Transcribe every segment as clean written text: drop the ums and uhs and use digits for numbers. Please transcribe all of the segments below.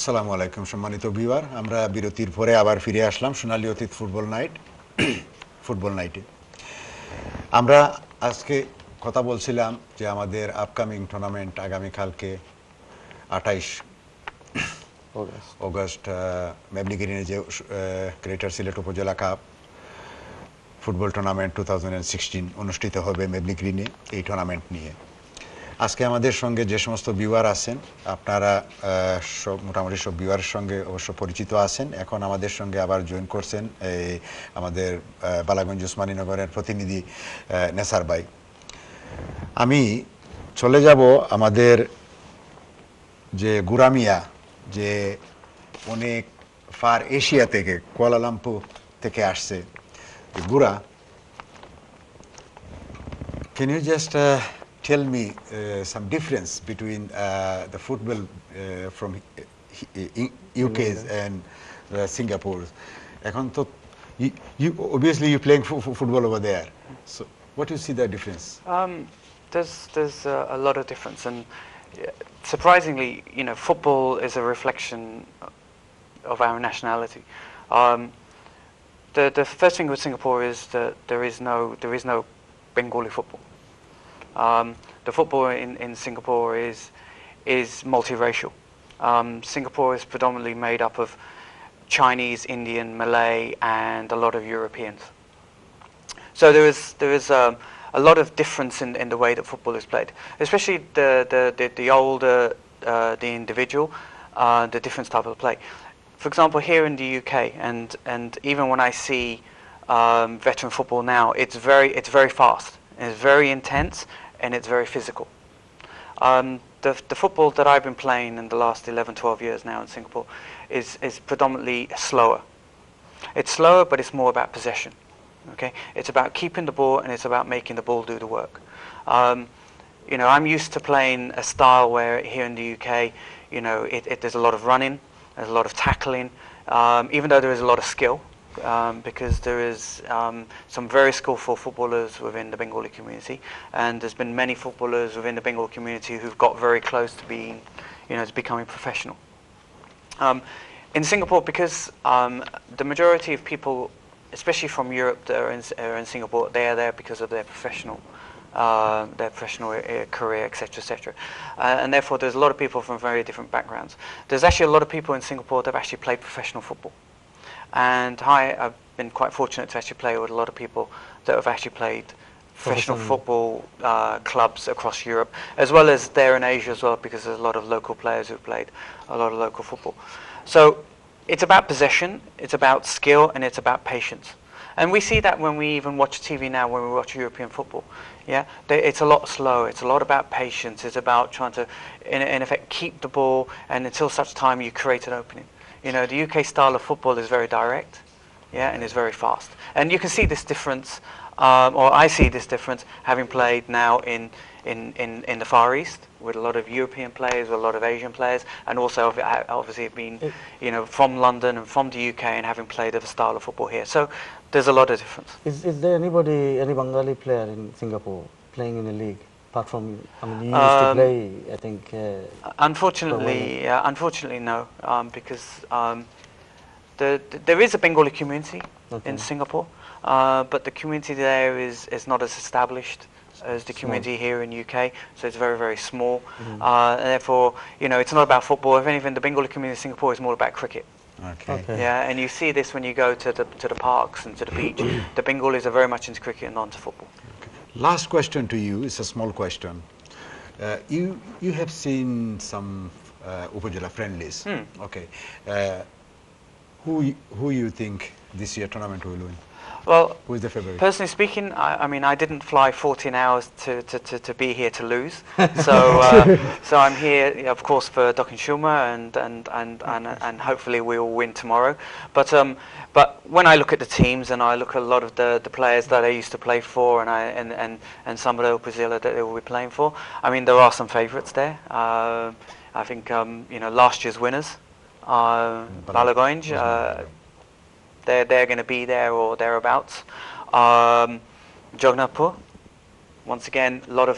আসসালামু আলাইকুম সম্মানিত ভিউয়ার, আমরা বিরতির পরে আবার ফিরে আসলাম সোনালী অতীত ফুটবল নাইটে। আমরা আজকে কথা বলছিলাম যে আমাদের আপকামিং টুর্নামেন্ট আগামীকালকে 28 অগস্ট মেবলি গ্রিনে যে গ্রেটার সিলেট উপজেলা কাপ ফুটবল টুর্নামেন্ট 2016 অনুষ্ঠিত হবে মেবলি গ্রিনে, এই টুর্নামেন্ট নিয়ে আজকে আমাদের সঙ্গে যে সমস্ত ভিউয়ার আছেন আপনারা মোটামুটি সব ভিউয়ারের সঙ্গে অবশ্য পরিচিত আছেন। এখন আমাদের সঙ্গে আবার জয়েন করছেন আমাদের বালাগঞ্জ উসমানীনগরের প্রতিনিধি নেসার ভাই। আমি চলে যাব আমাদের যে গুরামিয়া, যে অনেক ফার এশিয়া থেকে কুয়ালালামপুর থেকে আসছে গুরা। Can you just tell me some difference between the football from UK and Singapore? এখন তো you obviously you playing football over there, so what do you see the difference? There's a lot of difference, and surprisingly, football is a reflection of our nationality. The first thing with Singapore is that there is no Bengali football. The football in Singapore is multiracial. Singapore is predominantly made up of Chinese, Indian, Malay, and a lot of Europeans. So there is a lot of difference in the way that football is played, especially the older the individual, the different type of play. For example, here in the UK, and even when I see veteran football now, it's very fast, it's very intense, and it's very physical. The football that I've been playing in the last 11, 12 years now in Singapore is predominantly slower. It's slower, but it's more about possession. Okay, it's about keeping the ball, and it's about making the ball do the work. I'm used to playing a style where here in the UK, there's a lot of running, there's a lot of tackling, even though there is a lot of skill. Because there is some very skillful footballers within the Bengali community, and there's been many footballers within the Bengali community who've got very close to being, to becoming professional. In Singapore, because the majority of people, especially from Europe, that are in Singapore, they are there because of their professional career, etc., etc. And therefore, there's a lot of people from very different backgrounds. There's actually a lot of people in Singapore that have actually played professional football. And I've been quite fortunate to actually play with a lot of people that have actually played professional football clubs across Europe, as well as there in Asia as well, because there's a lot of local players who've played a lot of local football. So it's about possession, it's about skill, and it's about patience. And we see that when we even watch TV now, when we watch European football. Yeah, it's a lot slower, it's a lot about patience, it's about trying to, in effect, keep the ball, and until such time you create an opening. The UK style of football is very direct, yeah, and is very fast. And you can see this difference, or I see this difference, having played now in the Far East with a lot of European players, with a lot of Asian players, and also obviously being, from London and from the UK, and having played a style of football here. So there's a lot of difference. Is there any Bengali player in Singapore playing in a league? Apart from, you used to play, I think. Unfortunately, no, because there is a Bengali community in Singapore, but the community there is not as established as the community here in UK, so it's very, very small. And therefore, it's not about football. If anything, the Bengali community in Singapore is more about cricket. Okay. Yeah, and you see this when you go to the parks and to the beach. The Bengalis are very much into cricket and not into football. Last question to you is a small question. You have seen some Upajala friendlies. Okay. Who you think this year tournament will win? Well, who is the favorite? Personally speaking, I didn't fly 14 hours to be here to lose. So I'm here, of course, for Dokken Shuma, and hopefully we will win tomorrow. But when I look at the teams and I look at a lot of the players that I used to play for, and some of the Upazila that they will be playing for, there are some favourites there. I think last year's winners, Balagonj. They're going to be there or thereabouts. Jagannathpur, once again, a lot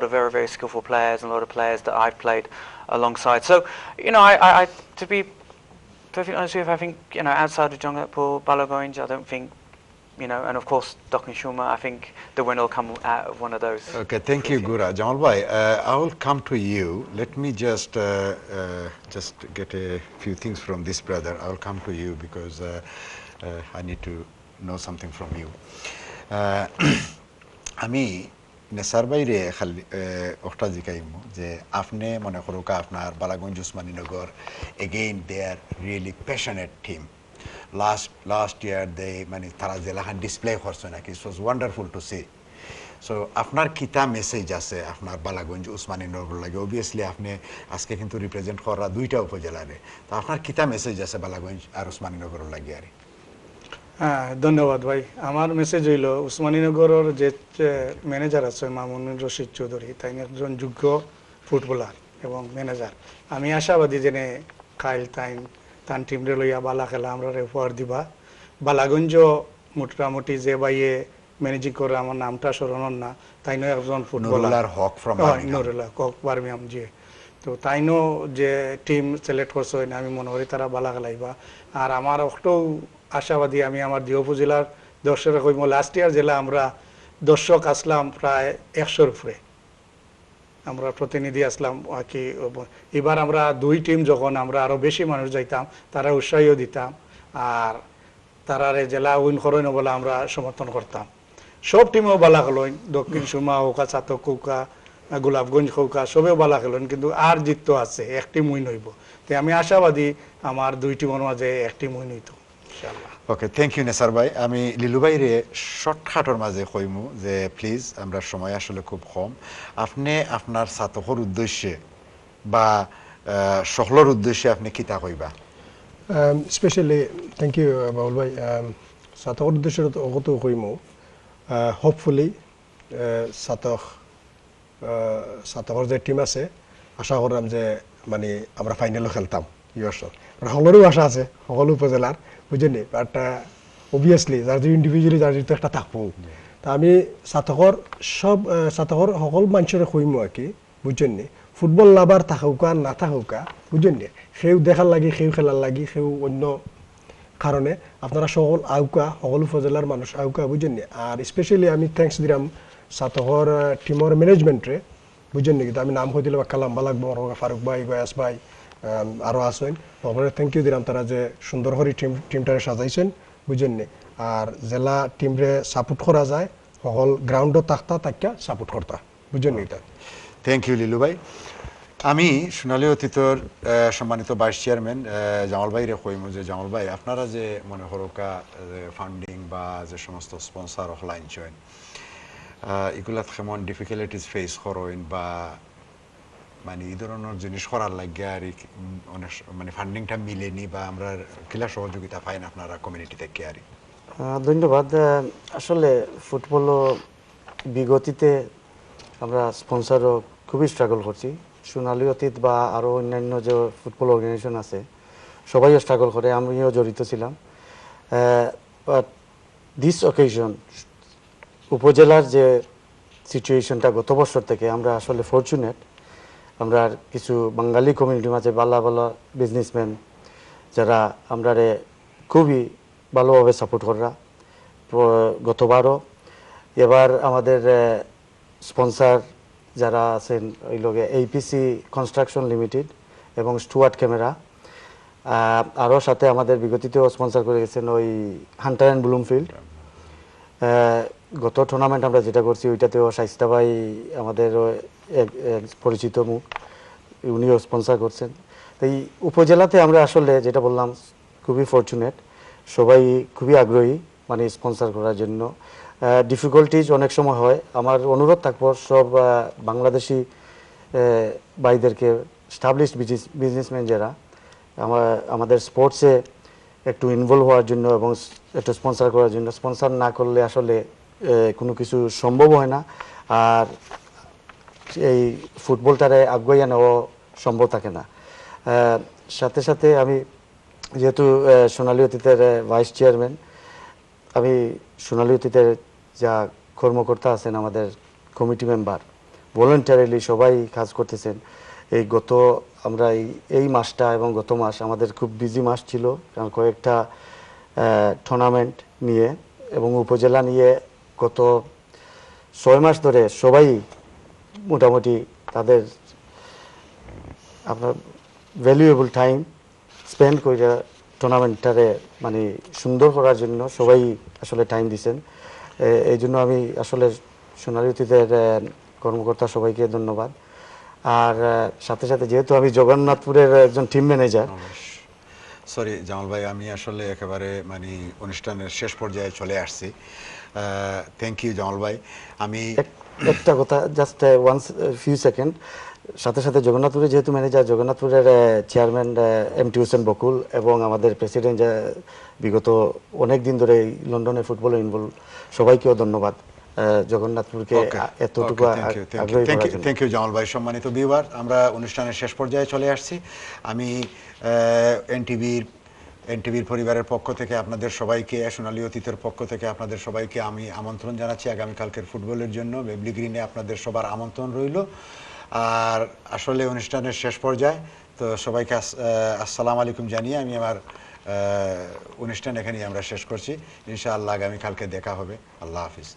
of very, very skillful players, and a lot of players that I've played alongside. So, to be perfectly honest with you, I think, outside of Jongapur, Balagonj, I don't think, and of course, Dok and Shuma, I think the winner will come out of one of those. Okay, thank you, Gura. Jamal Bhai, I will come to you. Let me just get a few things from this brother. I will come to you because I need to know something from you. আমি নেসার বাইরে খালি একটা জিকাইমু যে আপনি মনে করুকা আপনার Balaganj Osmaninagar again they are really passionate team last year they মানে তারা জেলাখান ডিসপ্লে করছে নাকি it was wonderful to see so আপনার কিতা মেসেজ আছে আপনার বালাগঞ্জ উসমানীনগর লাগে অবভিয়াসলি আপনি আজকে কিন্তু রিপ্রেজেন্ট করা দুইটা উপজেলারে তো আপনার কিতা মেসেজ আছে বালাগঞ্জ আর উসমানীনগর লাগে আর হ্যাঁ ধন্যবাদ ভাই আমার মেসেজ হইল উসমানীনগরের যে ম্যানেজার আছে মামুনুর রশিদ চৌধুরী তাই একজন যোগ্য ফুটবলার এবং ম্যানেজার আমি আশাবাদী যে খাইল তান টিমরে লইয়া বালা খেলা আমরা উপহার দিবা বালাগঞ্জ মোটামুটি যে বাইয়ে ম্যানেজিং করে আমার নামটা স্মরণ না তাই নয় একজন ফুটবলার হক ফ্রম নুরুল্লাহ হক বার্মিয়াম যে তো তাইনো যে টিম সিলেক্ট করছে আমি মনে করি তারা বালা খেলাইবা আর আমার একটাও আশাবাদী আমি আমার দুই উপজেলার দর্শক কইব লাস্ট ইয়ার জেলা আমরা দর্শক আসলাম প্রায় 100-র উপরে আমরা প্রতিনিধি আসলাম কি এবার আমরা দুই টিম যখন আমরা আরো বেশি মানুষ যাইতাম তারা উৎসাহীও দিতাম আর তারারে জেলা উইন করেন বলে আমরা সমর্থন করতাম সব টিমও বালা খেলেন দক্ষিণ সুরমা হোকা চাতক হোকা গোলাপগঞ্জ হোকা সবেও বালা খেলেন কিন্তু আর জিত আছে এক টিম উইন হইব তাই আমি আশাবাদী আমার দুই টিমের মাঝে এক টিম উইন হইতো ওকে থ্যাংক ইউ নেসার ভাই আমি লিলু ভাইরে শর্টকাটের মাঝে কইমু যে প্লিজ আমরা সময় আসলে খুব কম আপনি আপনার ছাত্রর উদ্দেশ্যে বা সকলের উদ্দেশ্যে আপনি কিতা কইবা স্পেশালি থ্যাংক ইউ বাউল ভাই ছাত্রর উদ্দেশ্যে অগত কইমু হোপফুলি ছাত্রর যে টিম আছে আশা করলাম যে মানে আমরা ফাইনালও খেলতাম ইয়র্স সকলেরও আশা আছে সকল উপজেলার বুঝলেন বাট অবভিয়াসলি যার যে ইন্ডিভিজুয়ালি যার যেহেতু একটা থাকবো তা আমি ছাত্রর সকল মানুষের কইমু আর কি বুঝছেন ফুটবল লাভার থাকুকা না থাকুকা বুঝছেন সেও দেখার লাগি সেও খেলার লাগি সেও অন্য কারণে আপনারা সকল আউকা সকল উপজেলার মানুষ আউকা বুঝছেন আর স্পেশালি আমি থ্যাংকস দিলাম ছাত্রর টিমর ম্যানেজমেন্টরে বুঝছেন কিন্তু আমি নাম কই দিলে বাক্কা লম্বা লাগবো ফারুক ভাই গয়াস ভাই আরও আসেন সকলে থ্যাংক ইউ দিলাম তারা যে সুন্দর করে টিমটারে সাজাইছেন বুঝছেন আর জেলা টিমরে সাপোর্ট করা যায় সকল গ্রাউন্ডও তাক্কা সাপোর্ট করতা বুঝছেন এটা থ্যাংক ইউ লিলু ভাই আমি সোনালী অতীতর সম্মানিত ভাইস চেয়ারম্যান জামাল ভাইরে কইমু যে জামাল ভাই আপনারা যে মনে করোকা ফান্ডিং বা যে সমস্ত স্পন্সর অফলাইন জয়েন এগুলা কেমন ডিফিকাল্টিস ফেস করেন বা মানে এই ধরনের জিনিস করার লাগে আর অনেক মানে ফান্ডিংটা মিলেনি বা আমরা কিলা সহযোগিতা পাই না আপনারা কমিউনিটি থেকে আর ধন্যবাদ আসলে ফুটবল বিগতিতে আমরা স্পন্সরও খুবই স্ট্রাগল করছি সোনালী অতীত বা আরও অন্যান্য যে ফুটবল অর্গানাইজেশন আছে সবাইও স্ট্রাগল করে আমিও জড়িত ছিলাম বাট দিস অকেশন উপজেলার যে সিচুয়েশনটা গত বছর থেকে আমরা আসলে ফরচুনেট আমরা কিছু বাঙালি কমিউনিটির মাঝে ভালো ভালো বিজনেসম্যান যারা আমরা খুবই ভালোভাবে সাপোর্ট করা গতবারও এবার আমাদের স্পন্সর যারা আছেন ওই লোকে এইপিসি কনস্ট্রাকশন লিমিটেড এবং স্টুয়ার্ট ক্যামেরা আরও সাথে আমাদের বিগতিতেও স্পন্সর করে গেছেন ওই হান্টার অ্যান্ড ব্লুমফিল্ড গত টুর্নামেন্ট আমরা যেটা করছি ওইটাতেও শাইস্তা ভাই আমাদের পরিচিত মুখ উনিও স্পন্সর করছেন তো এই উপজেলাতে আমরা আসলে যেটা বললাম খুবই ফরচুনেট সবাই খুবই আগ্রহী মানে স্পন্সর করার জন্য ডিফিকাল্টিজ অনেক সময় হয় আমার অনুরোধ থাকবো সব বাংলাদেশি ভাইদেরকে স্টাবলিশড বিজনেসম্যান যারা আমাদের স্পোর্টসে একটু ইনভলভ হওয়ার জন্য এবং একটু স্পন্সর করার জন্য স্পন্সর না করলে আসলে কোনো কিছু সম্ভব হয় না আর এই ফুটবলটারে আগুয়াইয়া নেওয়া সম্ভব থাকে না সাথে সাথে আমি যেহেতু সোনালী অতীতের ভাইস চেয়ারম্যান আমি সোনালী অতীতের যা কর্মকর্তা আছেন আমাদের কমিটি মেম্বার ভলেন্টারিলি সবাই কাজ করতেছেন এই গত আমরা এই মাসটা এবং গত মাস আমাদের খুব বিজি মাস ছিল, কারণ কয়েকটা টুর্নামেন্ট নিয়ে এবং উপজেলা নিয়ে গত 6 মাস ধরে সবাই মোটামুটি তাদের আপনার ভ্যালুয়েবল টাইম স্পেন্ড করে টুর্নামেন্টটারে মানে সুন্দর করার জন্য সবাই আসলে টাইম দিচ্ছেন। এই জন্য আমি আসলে সোনালী অতীতের কর্মকর্তা সবাইকে ধন্যবাদ। আর সাথে সাথে যেহেতু আমি জগন্নাথপুরের একজন টিম ম্যানেজার, সরি জামাল ভাই, আমি আসলে একেবারে মানে অনুষ্ঠানের শেষ পর্যায়ে চলে আসছি। থ্যাংক ইউ জামাল ভাই। আমি একটা কথা জাস্ট ওয়ান্স ফিউ সেকেন্ড, সাথে সাথে জগন্নাথপুরের যেহেতু ম্যানেজার, জগন্নাথপুরের চেয়ারম্যান এমটি হোসেন বকুল এবং আমাদের প্রেসিডেন্ট বিগত অনেক দিন ধরে লন্ডনে ফুটবলে ইনভলভ, সবাইকেও ধন্যবাদ জগন্নাথপুরকে এতটুকু আগ্রহী করার জন্য। থ্যাংক ইউ জামাল ভাই। সম্মানিত ভিউয়ার, আমরা অনুষ্ঠানের শেষ পর্যায়ে চলে আসছি। আমি এনটিভির পরিবারের পক্ষ থেকে আপনাদের সবাইকে, সোনালী অতীতের পক্ষ থেকে আপনাদের সবাইকে আমি আমন্ত্রণ জানাচ্ছি আগামীকালকের ফুটবলের জন্য। বেবলি গ্রিনে আপনাদের সবার আমন্ত্রণ রইল। আর আসলে অনুষ্ঠানের শেষ পর্যায়ে, তো সবাইকে আসসালামু আলাইকুম জানিয়ে আমি আমার অনুষ্ঠান এখানেই আমরা শেষ করছি। ইনশাআল্লাহ আগামীকালকে দেখা হবে। আল্লাহ হাফিজ।